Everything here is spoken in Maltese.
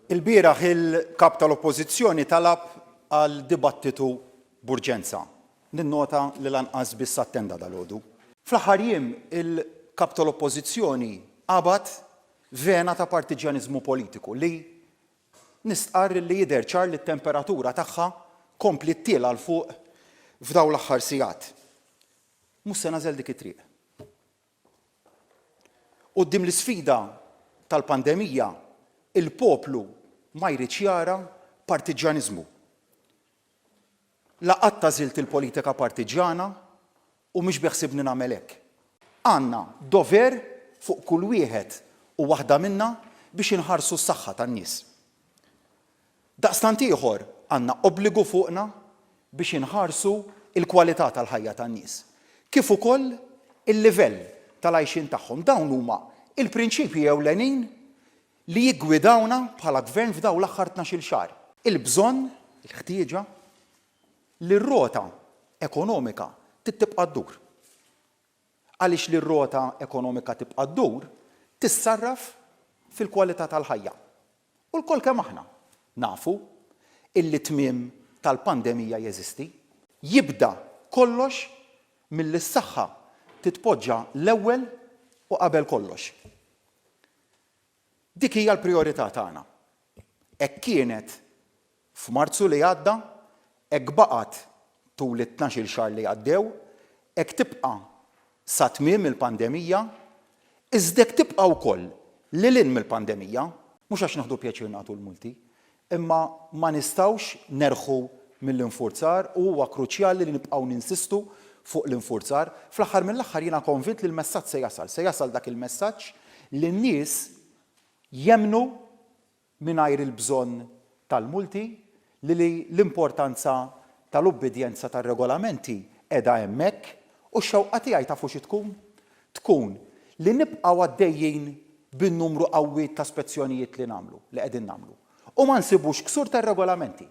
Il-bieraħ il-kap tal-Oppożizzjoni talab għal dibattitu b'urġenza. Ninnota li lanqas biss attenda dalgħodu. Fl-aħħar jiem il-kap tal-Oppożizzjoni qabad vena ta' partiġjaniżmu politiku li nistqarr li jidher ċar li t-temperatura tagħha kompli ttiela l fuq f'dawn l-aħħar sigħat. Mhux se nażel dik it-triq. Quddiem l-isfida tal-pandemija, il-poplu ma jridx jara partiġjaniżmu. Laqgħat tażilt il-politika partiġjana u mhux beħsibni nagħmel hekk. Għandna dover fuq kull wieħed u waħda minnha biex inħarsu s-saħħa tan-nies. Daqstant ieħor għandna obbligu fuqna biex inħarsu il-kwalità tal-ħajja tan-nies. Kif ukoll il-livell tal-għajxin tagħhom. Dawn huma il-prinċipji ewlenin li jiggwidawna bħala gvern f'dawn l-aħħar 12-il xahar. Il-bżonn, il-ħtieġa li r-rota ekonomika tibqa' ddur. Għaliex li r-rota ekonomika tibqa' ddur tissarraf fil-kwalità tal-ħajja. U l-kol kemm aħna nafu illi tmiem tal-pandemija jeżisti, jibda kollox milli s-saħħa titpoġġa l-ewwel u qabel kollox. Dik hija l-prijorità tagħna. Hekk kienet f'Marzu li għadda, hekk baqgħet tul it-12-il xahar li għaddew, hekk tibqa' sa tmiem il-pandemija, iżda hekk tibqa' wkoll lil hinn mill-pandemija, mhux għax naħdu pjaċir nagħtu l-multi, imma ma nistgħux nerħu mill-infurzar u huwa kruċjali li nibqgħu ninsistu fuq l-infurzar. Fl-aħħar mill-aħħar jiena konvint li l-messaġġ se jasal dak il-messaġġ li n-nies jemmnu mingħajr il-bżonn tal-multi li l-importanza tal-ubbidjenza tar-regolamenti qiegħda hemmhekk u x-xewqa tiegħi tafu xi tkun? Tkun li nibqgħu għaddejjin bin-numru qawwi ta' spezzjonijiet li nagħmlu, li qegħdin nagħmlu. U ma nsibux ksur tar-regolamenti.